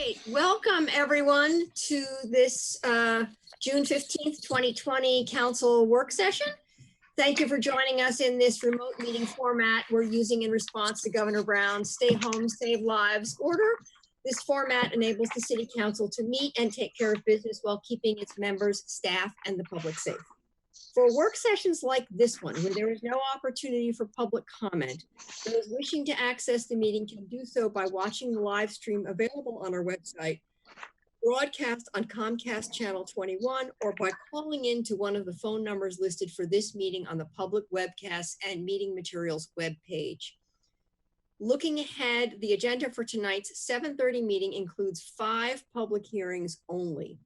right, welcome everyone to this June 15th, 2020 council work session. Thank you for joining us in this remote meeting format we're using in response to Governor Brown's Stay Home, Save Lives order. This format enables the city council to meet and take care of business while keeping its members, staff, and the public safe. For work sessions like this one, where there is no opportunity for public comment, those wishing to access the meeting can do so by watching the live stream available on our website, broadcast on Comcast Channel 21, or by calling in to one of the phone numbers listed for this meeting on the public webcast and meeting materials webpage. Looking ahead, the agenda for tonight's 7:30 meeting includes 5 public hearings only.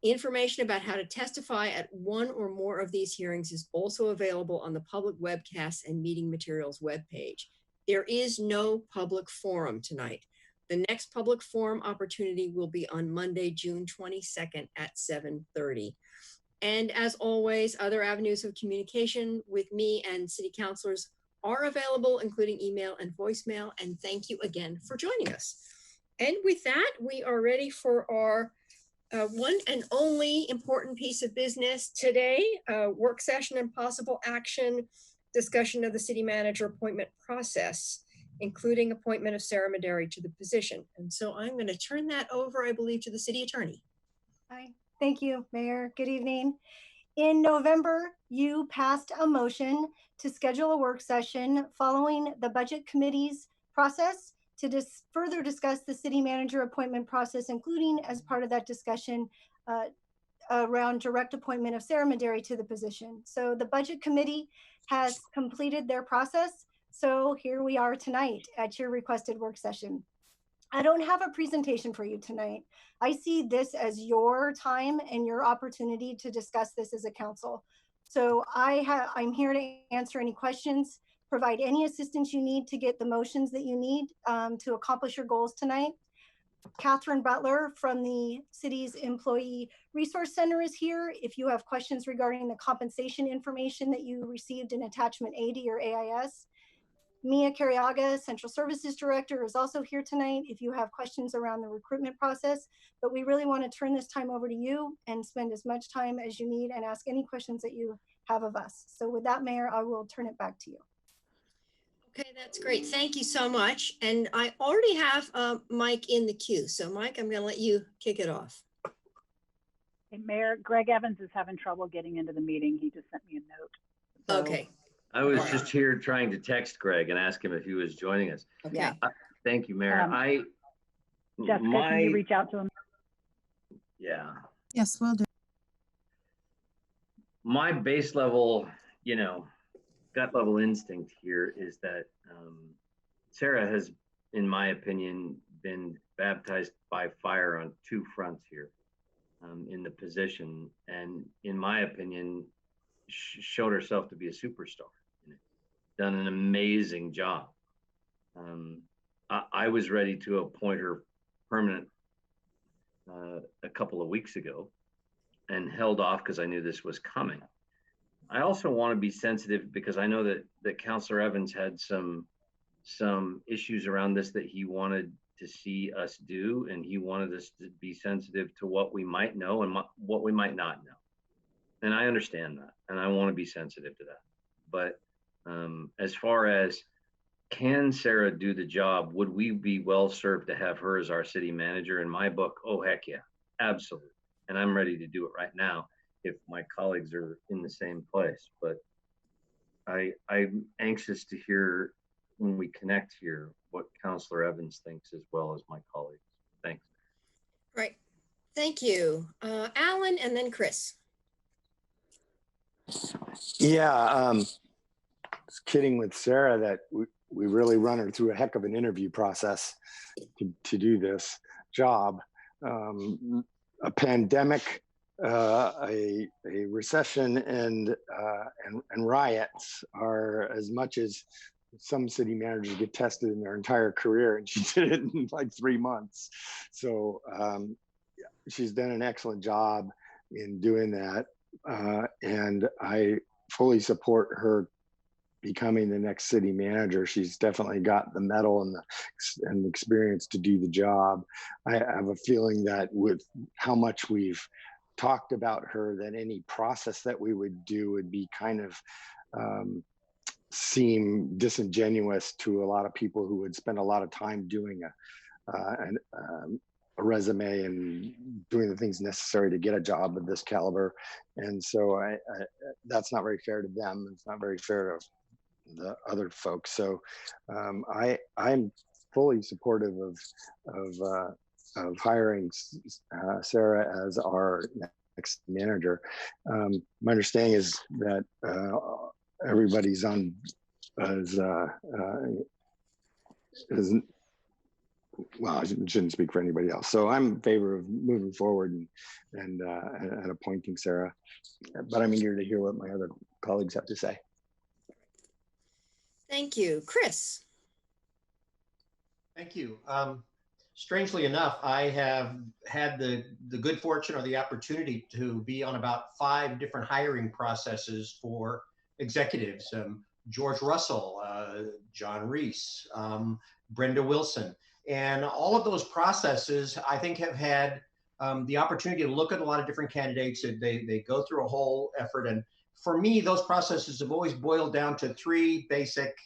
Information about how to testify at one or more of these hearings is also available on the public webcast and meeting materials webpage. There is no public forum tonight. The next public forum opportunity will be on Monday, June 22nd at 7:30. And as always, other avenues of communication with me and city councilors are available, including email and voicemail. And thank you again for joining us. And with that, we are ready for our one and only important piece of business today, work session and possible action, discussion of the city manager appointment process, including appointment of Sarah Medary to the position. And so I'm going to turn that over, I believe, to the city attorney. Hi, thank you, Mayor. Good evening. In November, you passed a motion to schedule a work session following the budget committee's process to further discuss the city manager appointment process, including as part of that discussion around direct appointment of Sarah Medary to the position. So the budget committee has completed their process. So here we are tonight at your requested work session. I don't have a presentation for you tonight. I see this as your time and your opportunity to discuss this as a council. So I'm here to answer any questions, provide any assistance you need to get the motions that you need to accomplish your goals tonight. Catherine Butler from the city's Employee Resource Center is here. If you have questions regarding the compensation information that you received in attachment A to your AIS. Mia Carriaga, Central Services Director, is also here tonight if you have questions around the recruitment process. But we really want to turn this time over to you and spend as much time as you need and ask any questions that you have of us. So with that, Mayor, I will turn it back to you. Okay, that's great. Thank you so much. And I already have Mike in the queue. So Mike, I'm going to let you kick it off. Hey, Mayor, Greg Evans is having trouble getting into the meeting. He just sent me a note. So, okay. I was just here trying to text Greg and ask him if he was joining us. Okay. Yeah. Thank you, Mayor. Jessica, can you reach out to him? Yeah. Yes, we'll do. My base level, gut level instinct here is that Sarah has, in my opinion, been baptized by fire on 2 fronts here in the position. And in my opinion, showed herself to be a superstar. Done an amazing job. I was ready to appoint her permanent a couple of weeks ago and held off because I knew this was coming. I also want to be sensitive because I know that Councilor Evans had some issues around this that he wanted to see us do, and he wanted us to be sensitive to what we might know and what we might not know. And I understand that, and I want to be sensitive to that. But as far as can Sarah do the job, would we be well served to have her as our city manager? In my book, oh, heck yeah, absolutely. And I'm ready to do it right now if my colleagues are in the same place. But I'm anxious to hear when we connect here what Councilor Evans thinks as well as my colleagues. Thanks. Right. Thank you. Alan and then Chris. Yeah, I was kidding with Sarah that we really run her through a heck of an interview process to do this job. A pandemic, a recession, and riots are as much as some city managers get tested in their entire career, and she did it in like 3 months. So she's done an excellent job in doing that. And I fully support her becoming the next city manager. She's definitely got the mettle and the experience to do the job. I have a feeling that with how much we've talked about her, that any process that we would do would be kind of seem disingenuous to a lot of people who would spend a lot of time doing a resume and doing the things necessary to get a job of this caliber. And so that's not very fair to them. It's not very fair to the other folks. So I'm fully supportive of hiring Sarah as our next manager. My understanding is that everybody's on well, I shouldn't speak for anybody else. So I'm in favor of moving forward and appointing Sarah, but I'm eager to hear what my other colleagues have to say. Thank you. Chris. Thank you. Strangely enough, I have had the good fortune or the opportunity to be on about 5 different hiring processes for executives. George Russell, John Reese, Brenda Wilson. And all of those processes, I think, have had the opportunity to look at a lot of different candidates. They go through a whole effort. And for me, those processes have always boiled down to 3 basic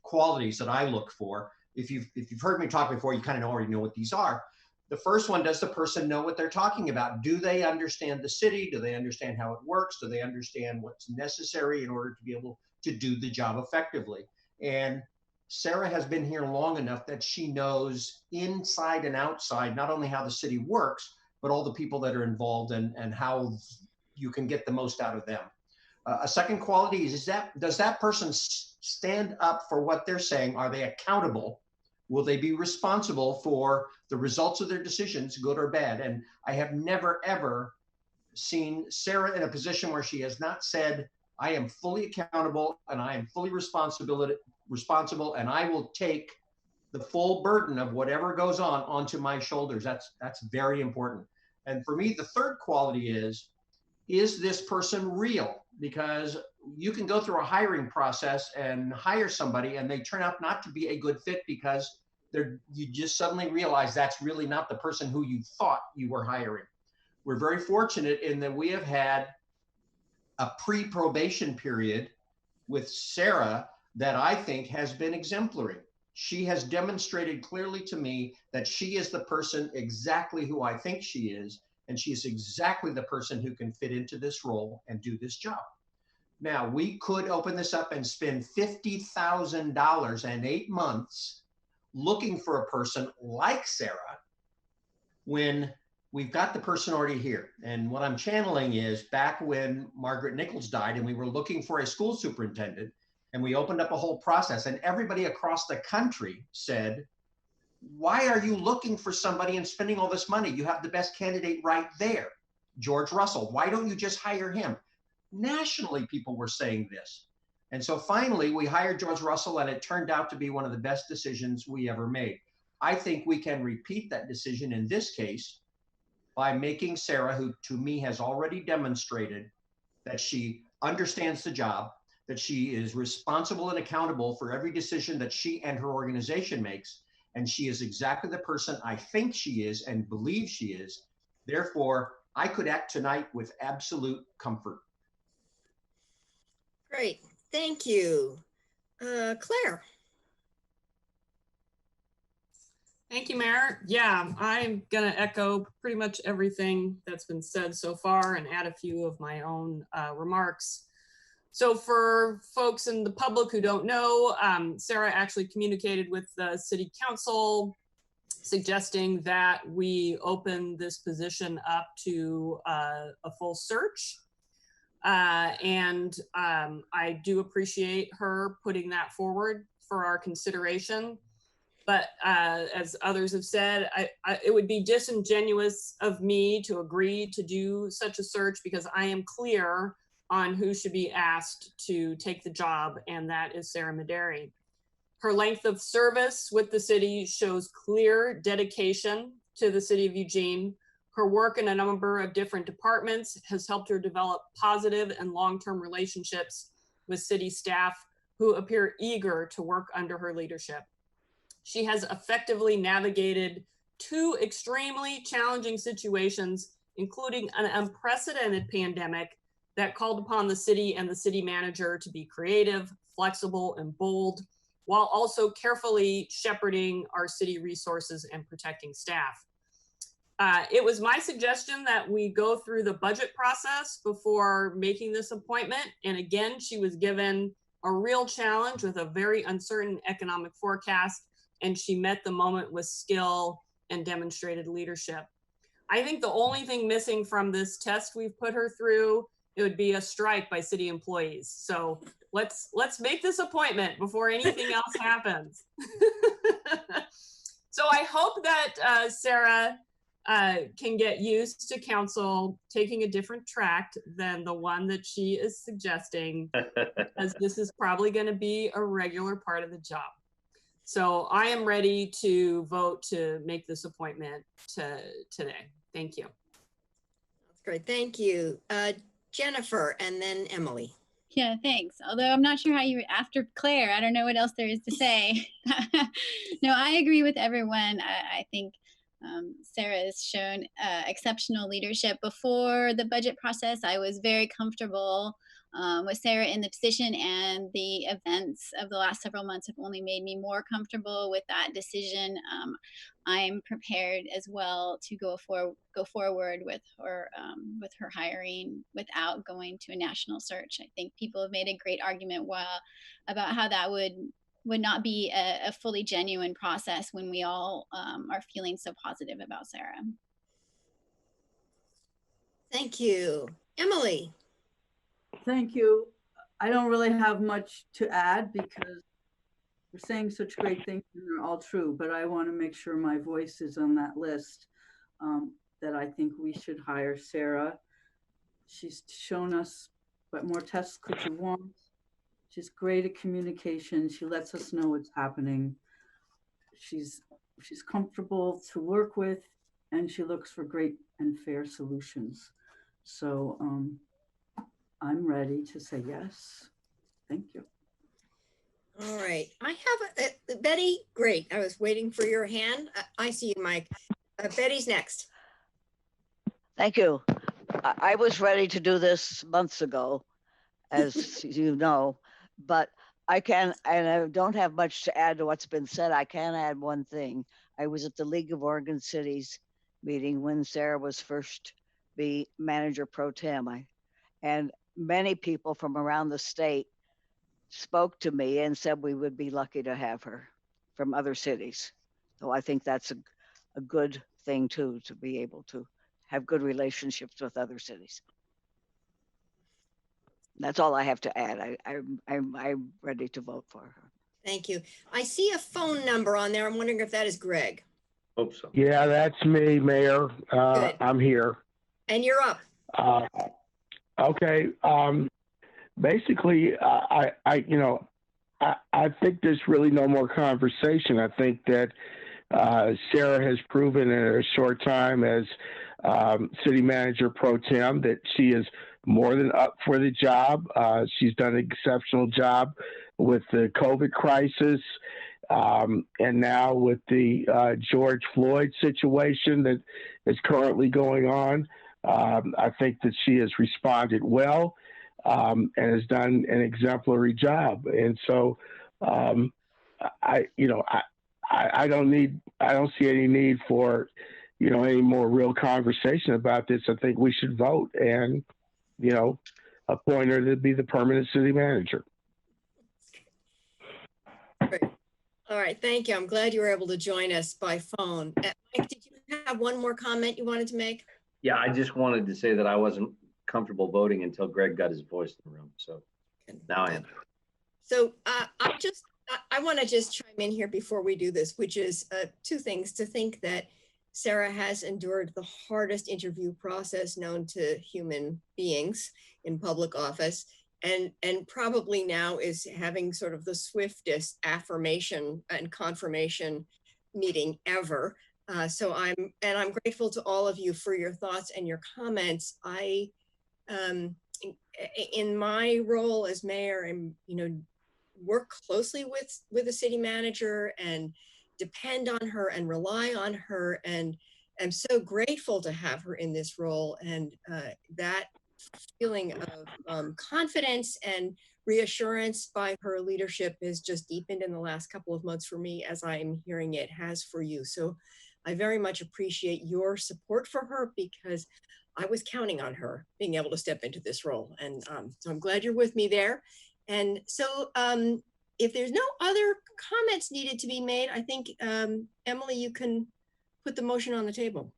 qualities that I look for. If you've heard me talk before, you kind of already know what these are. The first one, does the person know what they're talking about? Do they understand the city? Do they understand how it works? Do they understand what's necessary in order to be able to do the job effectively? And Sarah has been here long enough that she knows inside and outside, not only how the city works, but all the people that are involved and how you can get the most out of them. A second quality is that, does that person stand up for what they're saying? Are they accountable? Will they be responsible for the results of their decisions, good or bad? And I have never, ever seen Sarah in a position where she has not said, I am fully accountable and I am fully responsible, and I will take the full burden of whatever goes on onto my shoulders. That's very important. And for me, the third quality is this person real? Because you can go through a hiring process and hire somebody and they turn out not to be a good fit because you just suddenly realize that's really not the person who you thought you were hiring. We're very fortunate in that we have had a pre-probation period with Sarah that I think has been exemplary. She has demonstrated clearly to me that she is the person exactly who I think she is, and she is exactly the person who can fit into this role and do this job. Now, we could open this up and spend $50,000 and 8 months looking for a person like Sarah when we've got the person already here. And what I'm channeling is back when Margaret Nichols died and we were looking for a school superintendent, and we opened up a whole process, and everybody across the country said, why are you looking for somebody and spending all this money? You have the best candidate right there, George Russell. Why don't you just hire him? Nationally, people were saying this. And so finally, we hired George Russell, and it turned out to be one of the best decisions we ever made. I think we can repeat that decision in this case by making Sarah, who to me has already demonstrated that she understands the job, that she is responsible and accountable for every decision that she and her organization makes. And she is exactly the person I think she is and believe she is. Therefore, I could act tonight with absolute comfort. Great. Thank you. Claire. Thank you, Mayor. Yeah, I'm going to echo pretty much everything that's been said so far and add a few of my own remarks. So for folks in the public who don't know, Sarah actually communicated with the City Council suggesting that we open this position up to a full search. And I do appreciate her putting that forward for our consideration. But as others have said, it would be disingenuous of me to agree to do such a search because I am clear on who should be asked to take the job, and that is Sarah Medary. Her length of service with the city shows clear dedication to the city of Eugene. Her work in a number of different departments has helped her develop positive and long-term relationships with city staff who appear eager to work under her leadership. She has effectively navigated 2 extremely challenging situations, including an unprecedented pandemic that called upon the city and the city manager to be creative, flexible, and bold, while also carefully shepherding our city resources and protecting staff. It was my suggestion that we go through the budget process before making this appointment. And again, she was given a real challenge with a very uncertain economic forecast, and she met the moment with skill and demonstrated leadership. I think the only thing missing from this test we've put her through, it would be a strike by city employees. So let's make this appointment before anything else happens. So I hope that Sarah can get used to council taking a different track than the one that she is suggesting, as this is probably going to be a regular part of the job. So I am ready to vote to make this appointment today. Thank you. That's great. Thank you. Jennifer, and then Emily. Yeah, thanks. Although I'm not sure how you, after Claire, I don't know what else there is to say. No, I agree with everyone. I think Sarah has shown exceptional leadership. Before the budget process, I was very comfortable with Sarah in the position, and the events of the last several months have only made me more comfortable with that decision. I'm prepared as well to go forward with her hiring without going to a national search. I think people have made a great argument about how that would not be a fully genuine process when we all are feeling so positive about Sarah. Thank you. Emily. Thank you. I don't really have much to add because we're saying such great things and they're all true, but I want to make sure my voice is on that list, that I think we should hire Sarah. She's shown us what more tests could you want. She's great at communication. She lets us know what's happening. She's comfortable to work with, and she looks for great and fair solutions. So I'm ready to say yes. Thank you. All right. I have Betty. Great. I was waiting for your hand. I see you, Mike. Betty's next. Thank you. I was ready to do this months ago, as you know, but I don't have much to add to what's been said. I can add one thing. I was at the League of Oregon Cities meeting when Sarah was first be manager pro tem. And many people from around the state spoke to me and said we would be lucky to have her from other cities. So I think that's a good thing too, to be able to have good relationships with other cities. That's all I have to add. I'm ready to vote for her. Thank you. I see a phone number on there. I'm wondering if that is Greg. Hope so. Yeah, that's me, Mayor. I'm here. And you're up. Okay. Basically, I think there's really no more conversation. I think that Sarah has proven in a short time as city manager pro tem that she is more than up for the job. She's done an exceptional job with the COVID crisis. And now with the George Floyd situation that is currently going on, I think that she has responded well and has done an exemplary job. And so, I don't see any need for, any more real conversation about this. I think we should vote and, appoint her to be the permanent city manager. Great. All right, thank you. I'm glad you were able to join us by phone. Mike, did you have one more comment you wanted to make? Yeah, I just wanted to say that I wasn't comfortable voting until Greg got his voice in the room. So now I am. So I want to just chime in here before we do this, which is two things. To think that Sarah has endured the hardest interview process known to human beings in public office, and probably now is having sort of the swiftest affirmation and confirmation meeting ever. So I'm grateful to all of you for your thoughts and your comments. In my role as mayor, I'm work closely with the city manager and depend on her and rely on her. And I'm so grateful to have her in this role. And that feeling of confidence and reassurance by her leadership has just deepened in the last couple of months for me, as I'm hearing it has for you. So I very much appreciate your support for her, because I was counting on her being able to step into this role. And so I'm glad you're with me there. And so if there's no other comments needed to be made, I think, Emily, you can put the motion on the table.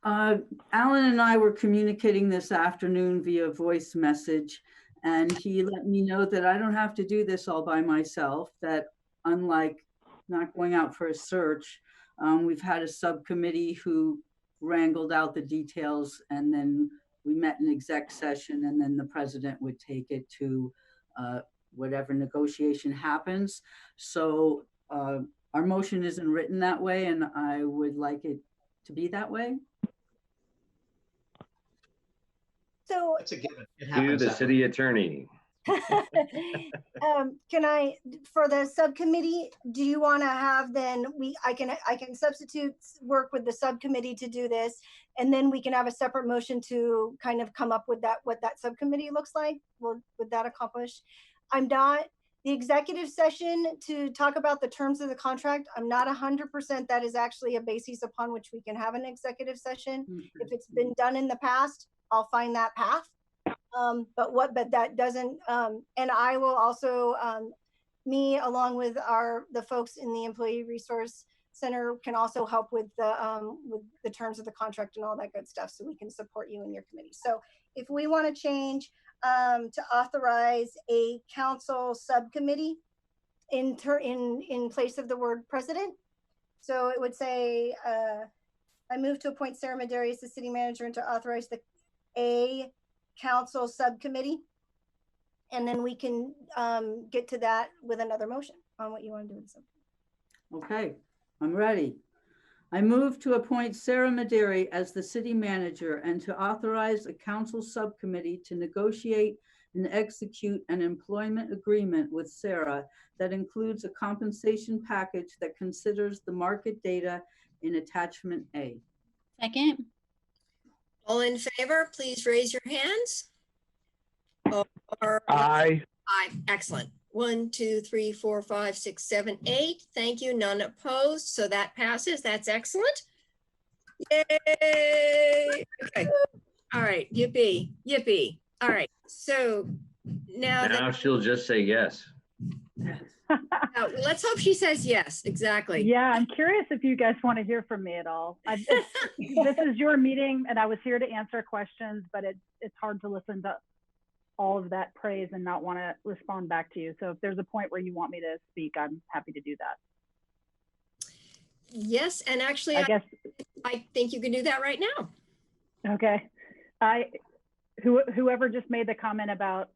Alan and I were communicating this afternoon via voice message, and he let me know that I don't have to do this all by myself, that unlike not going out for a search, we've had a subcommittee who wrangled out the details, and then we met in exec session, and then the president would take it to whatever negotiation happens. So our motion isn't written that way, and I would like it to be that way. So That's a given. It To happens the that way. city attorney. can I, for the subcommittee, do you want to have then I can substitute work with the subcommittee to do this, and then we can have a separate motion to kind of come up with what that subcommittee looks like? Would that accomplish? I'm not, the executive session to talk about the terms of the contract, I'm not 100% that is actually a basis upon which we can have an executive session. If it's been done in the past, I'll find that path. But that doesn't, and I will also, me along with the folks in the Employee Resource Center can also help with the terms of the contract and all that good stuff, so we can support you in your committee. So if we want to change to authorize a council subcommittee in place of the word president, so it would say, I move to appoint Sarah Maderi as the city manager and to authorize a council subcommittee, and then we can get to that with another motion on what you want to do with the subcommittee. Okay, I'm ready. I move to appoint Sarah Maderi as the city manager and to authorize a council subcommittee to negotiate and execute an employment agreement with Sarah that includes a compensation package that considers the market data in attachment A. Second. All in favor, please raise your hands. Aye. Aye, excellent. 1, 2, 3, 4, 5, 6, 7, 8. Thank you, none opposed. So that passes, that's excellent. Yay, okay. All right, yippee, yippee. All right, so now She'll just say yes. let's hope she says yes, exactly. Yeah, I'm curious if you guys want to hear from me at all. This is your meeting, and I was here to answer questions, but it's hard to listen to all of that praise and not want to respond back to you. So if there's a point where you want me to speak, I'm happy to do that. Yes, and actually, I think you can do that right now. Okay. Whoever just made the comment about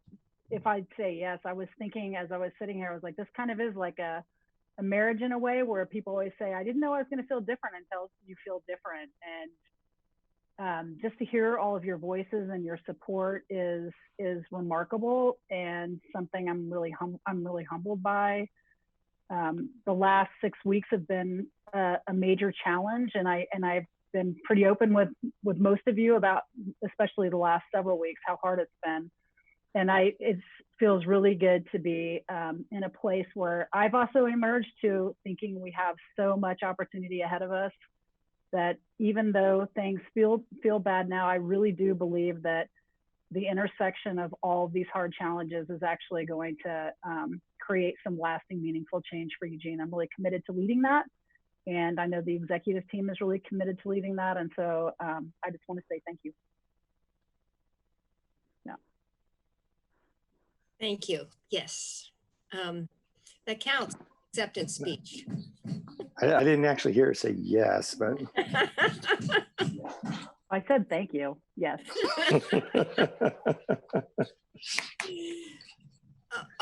if I'd say yes, I was thinking as I was sitting here, I was like, this kind of is like a marriage in a way, where people always say, I didn't know I was going to feel different until you feel different. And just to hear all of your voices and your support is remarkable, and something I'm really humbled by. The last 6 weeks have been a major challenge, and I've been pretty open with most of you about, especially the last several weeks, how hard it's been. And it feels really good to be in a place where I've also emerged to thinking we have so much opportunity ahead of us, that even though things feel bad now, I really do believe that the intersection of all of these hard challenges is actually going to create some lasting, meaningful change for Eugene. I'm really committed to leading that. And I know the executive team is really committed to leading that. And so I just want to say thank you. Yeah. Thank you. Yes. That counts. Acceptance speech. I didn't actually hear her say yes, but. I said thank you. Yes.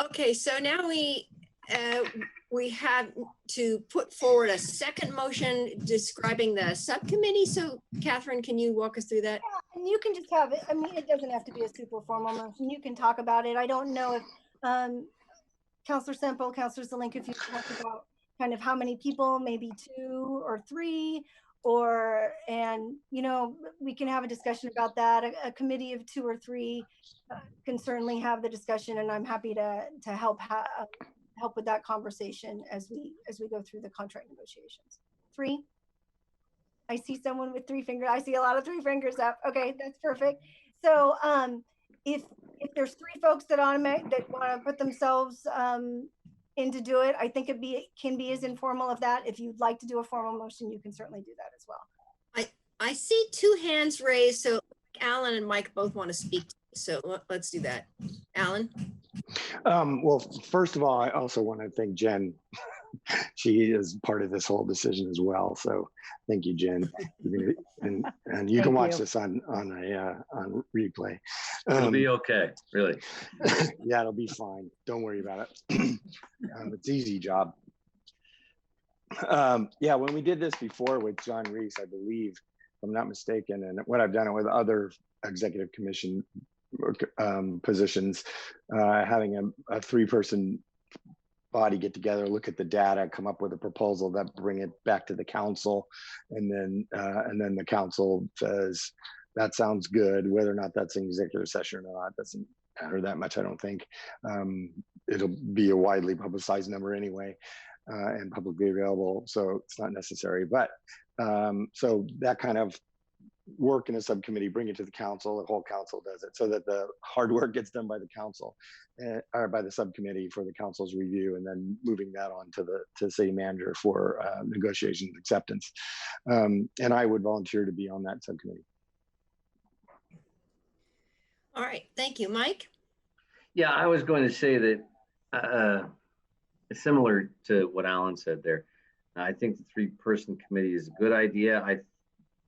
Okay, so now we have to put forward a second motion describing the subcommittee. So Catherine, can you walk us through that? Yeah, and you can just have it. I mean, it doesn't have to be a super formal motion. You can talk about it. I don't know if Counselor Semple, Counselor Zelenka, if you talk about kind of how many people, maybe 2 or 3, and we can have a discussion about that. A committee of 2 or 3 can certainly have the discussion, and I'm happy to help with that conversation as we go through the contract negotiations. 3. I see someone with 3 fingers. I see a lot of 3 fingers up. Okay, that's perfect. So if there's 3 folks that want to put themselves in to do it, I think can be as informal as that. If you'd like to do a formal motion, you can certainly do that as well. I see 2 hands raised, so Alan and Mike both want to speak. So let's do that. Alan? Well, first of all, I also want to thank Jen. She is part of this whole decision as well. So thank you, Jen. And you can watch this on replay. It'll be okay, really. Yeah, it'll be fine. Don't worry about it. It's easy job. Yeah, when we did this before with John Reese, I believe, if I'm not mistaken, and what I've done it with other executive commission positions, having a 3-person body get together, look at the data, come up with a proposal, that bring it back to the council, and then the council says that sounds good. Whether or not that's an executive session or not doesn't matter that much, I don't think. It'll be a widely publicized number anyway, and publicly available, so it's not necessary. But so that kind of work in a subcommittee, bring it to the council, the whole council does it, so that the hard work gets done by the council or by the subcommittee for the council's review, and then moving that on to the city manager for negotiations acceptance. And I would volunteer to be on that subcommittee. All right, thank you. Mike? Yeah, I was going to say that similar to what Alan said there, I think the 3-person committee is a good idea.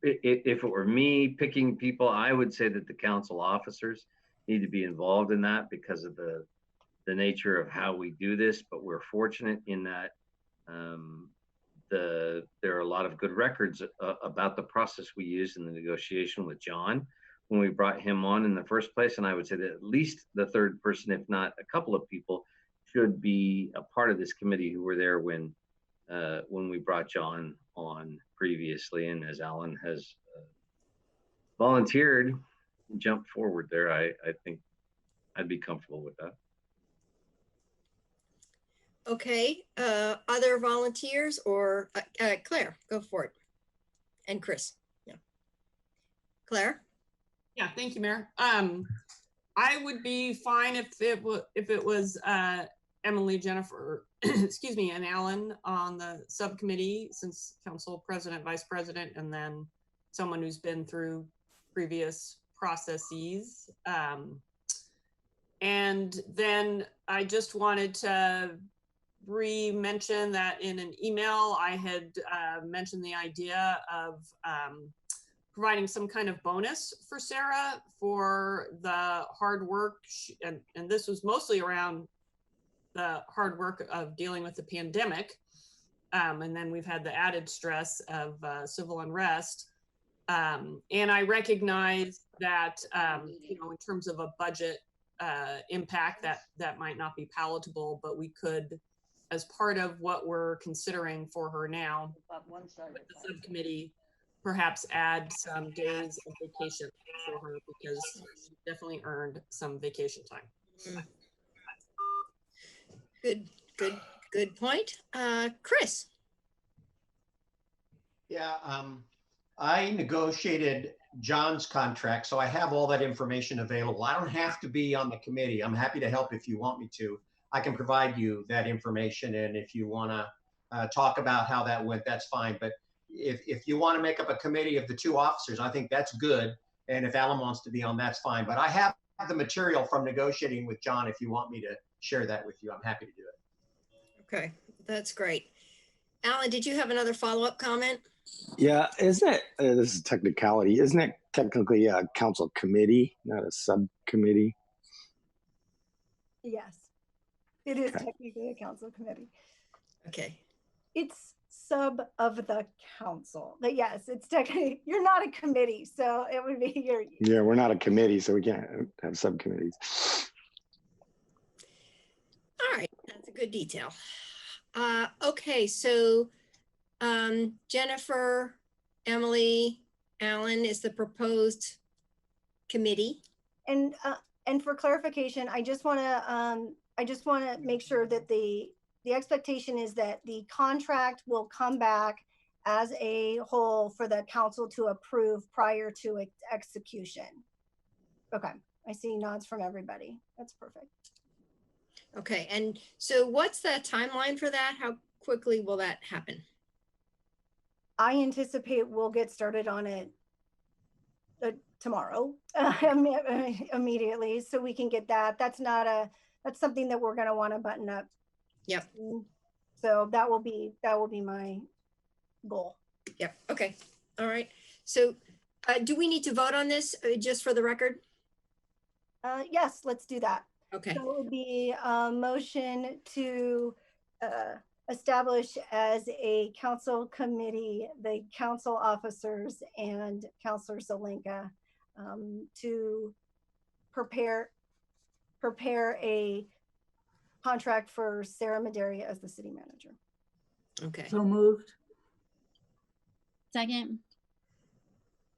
If it were me picking people, I would say that the council officers need to be involved in that because of the nature of how we do this. But we're fortunate in that there are a lot of good records about the process we used in the negotiation with John when we brought him on in the first place. And I would say that at least the 3rd person, if not a couple of people, should be a part of this committee who were there when we brought John on previously. And as Alan has volunteered, jumped forward there, I think I'd be comfortable with that. Okay, other volunteers or Claire, go for it. And Chris, yeah. Claire? Yeah, thank you, Mayor. I would be fine if it was Emily, Jennifer, excuse me, and Alan on the subcommittee, since council president, vice president, and then someone who's been through previous processes. And then I just wanted to re-mention that in an email, I had mentioned the idea of providing some kind of bonus for Sarah for the hard work. And this was mostly around the hard work of dealing with the pandemic. And then we've had the added stress of civil unrest. And I recognize that, in terms of a budget impact, that might not be palatable, but we could, as part of what we're considering for her now, with the subcommittee, perhaps add some days of vacation for her, because she definitely earned some vacation time. Good point. Chris? Yeah, I negotiated John's contract, so I have all that information available. I don't have to be on the committee. I'm happy to help if you want me to. I can provide you that information, and if you want to talk about how that went, that's fine. But if you want to make up a committee of the 2 officers, I think that's good. And if Alan wants to be on, that's fine. But I have the material from negotiating with John. If you want me to share that with you, I'm happy to do it. Okay, that's great. Alan, did you have another follow-up comment? Yeah, isn't it, this is technicality, isn't it technically a council committee, not a subcommittee? Yes, it is technically a council committee. Okay. It's sub of the council, but yes, it's technically, you're not a committee, so it would be your. Yeah, we're not a committee, so we can't have subcommittees. All right, that's a Good detail. Okay, so Jennifer, Emily, Alan is the proposed committee. And for clarification, I just want to make sure that the expectation is that the contract will come back as a whole for the council to approve prior to execution. Okay, I see nods from everybody. That's perfect. Okay, and so what's the timeline for that? How quickly will that happen? I anticipate we'll get started on it tomorrow immediately, so we can get that. That's something that we're going to want to button up. Yep. So that will be my goal. Yep. Okay. All right. So do we need to vote on this just for the record? Yes, let's do that. Okay. So it would be a motion to establish as a council committee the council officers and Councilor Zelenka to prepare a contract for Sarah Maderi as the city manager. Okay. So moved. Second.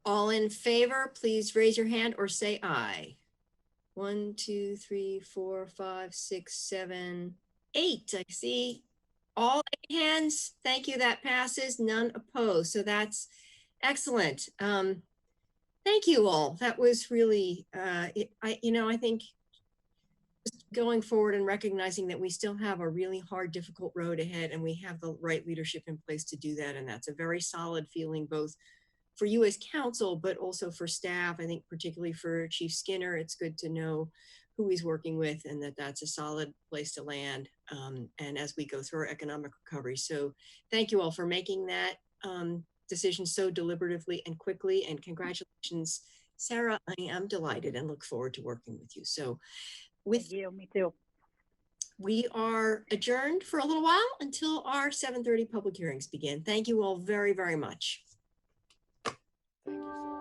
All in favor, please raise your hand or say aye. 1, 2, 3, 4, 5, 6, 7, 8. I see all 8 hands. Thank you. That passes. None opposed. So that's excellent. Thank you all. That was really, I think just going forward and recognizing that we still have a really hard, difficult road ahead, and we have the right leadership in place to do that. And that's a very solid feeling, both for you as council, but also for staff. I think particularly for Chief Skinner, it's good to know who he's working with and that that's a solid place to land. And as we go through our economic recovery. So thank you all for making that decision so deliberatively and quickly, and congratulations, Sarah. I am delighted and look forward to working with you. So with you, me too. We are adjourned for a little while until our 7:30 public hearings begin. Thank you all very, very much. Thank you.